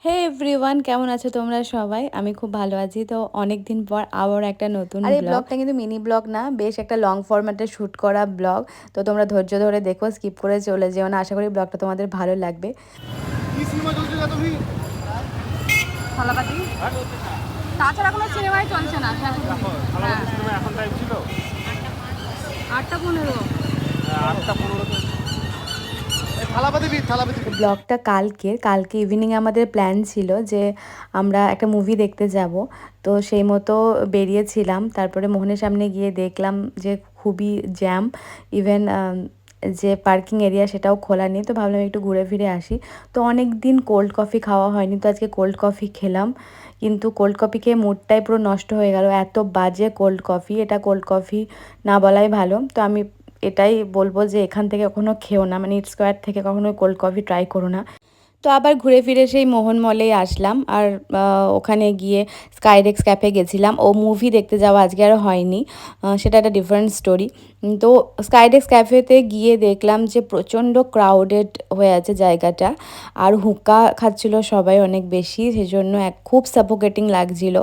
হে everyone, কেমন আছো তোমরা সবাই? আমি খুব ভালো আছি। তো অনেক দিন পর আবার একটা নতুন আর এই ব্লগটা কিন্তু মিনি ব্লগ না, বেশ একটা লং ফরম্যাটে শ্যুট করা ব্লগ। তো তোমরা ধৈর্য ধরে দেখো, স্কিপ করে চলে যেও না। আশা করি ব্লগটা তোমাদের ভালো লাগবে। কি সিনেমা চলছে না তুমি? থালাপাতি তাছাড়া কোনো সিনেমাই চলছে না। থালাপাতি সিনেমা এখন টাইম ছিল 8:15। 8:15 থালাপাতি থালাপাতি। ব্লগটা কালকে ইভিনিং আমাদের প্ল্যান ছিল যে আমরা একটা মুভি দেখতে যাব। তো সেই মতো বেরিয়েছিলাম। তারপরে মোহনের সামনে গিয়ে দেখলাম যে খুবই জ্যাম। ইভেন যে পার্কিং এরিয়া সেটাও খোলা নেই। তো ভাবলাম একটু ঘুরে ফিরে আসি। তো অনেক দিন কোল্ড কফি খাওয়া হয়নি, তো আজকে কোল্ড কফি খেলাম। কিন্তু কোল্ড কফি খেয়ে মুডটাই পুরো নষ্ট হয়ে গেল। এত বাজে কোল্ড কফি, এটা কোল্ড কফি না বলাই ভালো। তো আমি এটাই বলবো যে এখান থেকে কখনো খেও না, মানে ইট স্কোয়ার থেকে কখনো কোল্ড কফি ট্রাই করো না। তো আবার ঘুরে ফিরে সেই মোহন মলেই আসলাম। আর ওখানে গিয়ে স্কাইডেক্স ক্যাফে গেছিলাম। ও মুভি দেখতে যাওয়া আজকে আর হয়নি, সেটা একটা ডিফারেন্ট স্টোরি। তো স্কাইডেক্স ক্যাফেতে গিয়ে দেখলাম যে প্রচণ্ড ক্রাউডেড হয়ে আছে জায়গাটা। আর হুক্কা খাচ্ছিল সবাই অনেক বেশি, সেজন্য খুব সাফোকেটিং লাগছিল।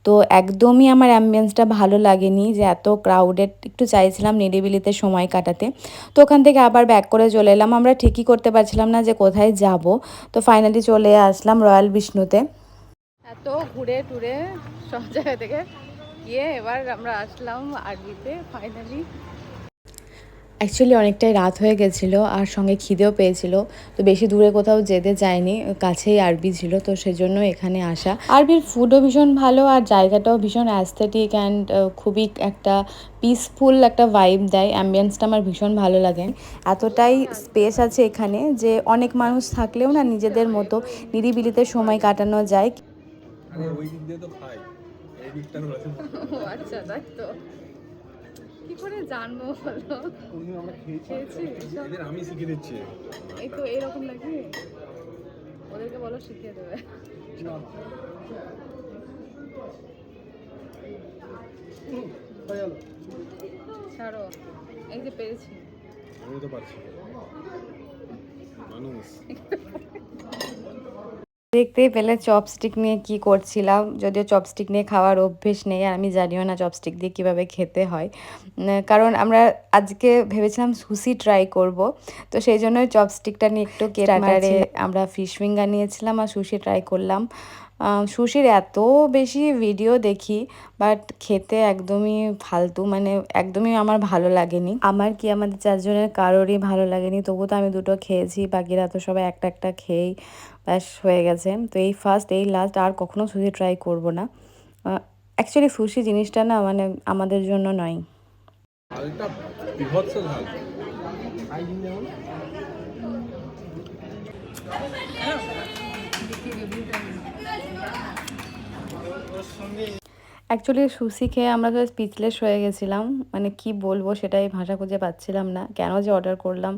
তো একদমই আমার অ্যাম্বিয়েন্সটা ভালো লাগেনি, যে এত ক্রাউডেড। একটু চাইছিলাম নিরিবিলিতে সময় কাটাতে। তো ওখান থেকে আবার ব্যাক করে চলে এলাম। আমরা ঠিকই করতে পারছিলাম না যে কোথায় যাব। তো ফাইনালি চলে আসলাম রয়্যাল বিষ্ণুতে। এত ঘুরে টুরে সব জায়গা থেকে গিয়ে এবার আমরা আসলাম আরবিতে ফাইনালি। অ্যাকচুয়ালি অনেকটাই রাত হয়ে গেছিলো আর সঙ্গে খিদেও পেয়েছিল। তো বেশি দূরে কোথাও যেতে চাইনি, কাছেই আরবি ছিল, তো সেজন্য এখানে আসা। আরবির ফুডও ভীষণ ভালো আর জায়গাটাও ভীষণ অ্যাস্থেটিক অ্যান্ড খুবই একটা পিসফুল একটা ভাইব দেয়। অ্যাম্বিয়েন্সটা আমার ভীষণ ভালো লাগে। এতটাই স্পেস আছে এখানে যে অনেক মানুষ থাকলেও না নিজেদের মতো নিরিবিলিতে সময় কাটানো যায়। ওই দিক দিয়ে তো খাই, এই দিকটা আচ্ছা, তাই তো কি করে জানবো বলো? আমরা খেয়েছি, এদের আমি শিখিয়ে দিচ্ছি। এই তো এরকম নাকি, ওদেরকে বলো শিখিয়ে দেবে। ছাড়ো, এই যে পেরেছি। আমি তো পারছি মানুষ। দেখতেই পেলে চপস্টিক নিয়ে কি করছিলাম, যদিও চপস্টিক নিয়ে খাওয়ার অভ্যেস নেই আর আমি জানিও না চপস্টিক দিয়ে কীভাবে খেতে হয়। কারণ আমরা আজকে ভেবেছিলাম সুশি ট্রাই করব, তো সেই জন্যই চপস্টিকটা নিয়ে একটু স্টার্টারে আমরা ফিশ ফিঙ্গার নিয়েছিলাম আর সুশি ট্রাই করলাম। সুশির এত বেশি ভিডিও দেখি, বাট খেতে একদমই ফালতু, মানে একদমই আমার ভালো লাগেনি। আমার কি আমাদের চারজনের কারোরই ভালো লাগেনি, তবু তো আমি দুটো খেয়েছি, বাকিরা তো সবাই একটা একটা খেয়েই ব্যাস হয়ে গেছে। তো এই ফার্স্ট, এই লাস্ট, আর কখনো সুশি ট্রাই করব না। অ্যাকচুয়ালি সুশি জিনিসটা না মানে আমাদের জন্য নয়। ঝালটা বিভৎস ঝাল। অ্যাকচুয়ালি সুশি খেয়ে আমরা তো স্পিচলেস হয়ে গেছিলাম, মানে কি বলবো সেটাই ভাষা খুঁজে পাচ্ছিলাম না। কেন যে অর্ডার করলাম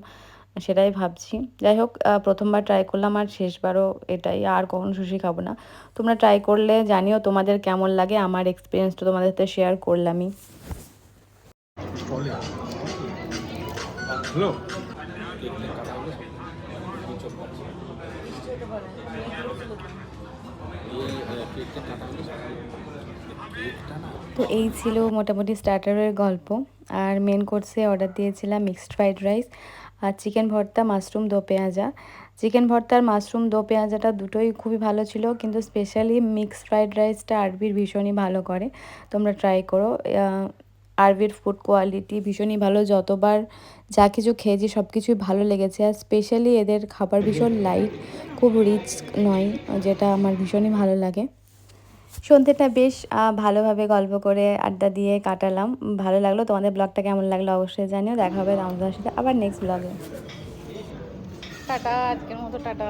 সেটাই ভাবছি। যাই হোক, প্রথমবার ট্রাই করলাম আর শেষবারও এটাই, আর কখনো সুশি খাবো না। তোমরা ট্রাই করলে জানিও তোমাদের কেমন লাগে। আমার এক্সপিরিয়েন্সটা তোমাদের সাথে শেয়ার করলামই। হ্যালো, তো এই ছিল মোটামুটি স্টার্টারের গল্প। আর মেন কোর্সে অর্ডার দিয়েছিলাম মিক্সড ফ্রাইড রাইস আর চিকেন ভর্তা, মাশরুম দো পেঁয়াজা। চিকেন ভর্তা আর মাশরুম দো পেঁয়াজাটা দুটোই খুবই ভালো ছিল, কিন্তু স্পেশালি মিক্সড ফ্রাইড রাইসটা আরবির ভীষণই ভালো করে, তোমরা ট্রাই করো। আরবির ফুড কোয়ালিটি ভীষণই ভালো। যতবার যা কিছু খেয়েছি সব কিছুই ভালো লেগেছে। আর স্পেশালি এদের খাবার ভীষণ লাইট, খুব রিচ নয়, যেটা আমার ভীষণই ভালো লাগে। সন্ধ্যেটা বেশ ভালোভাবে গল্প করে আড্ডা দিয়ে কাটালাম। ভালো লাগলো। তোমাদের ব্লগটা কেমন লাগলো অবশ্যই জানিও। দেখা হবে তোমাদের সাথে আবার নেক্সট ব্লগে। টাটা, আজকের মতো টাটা।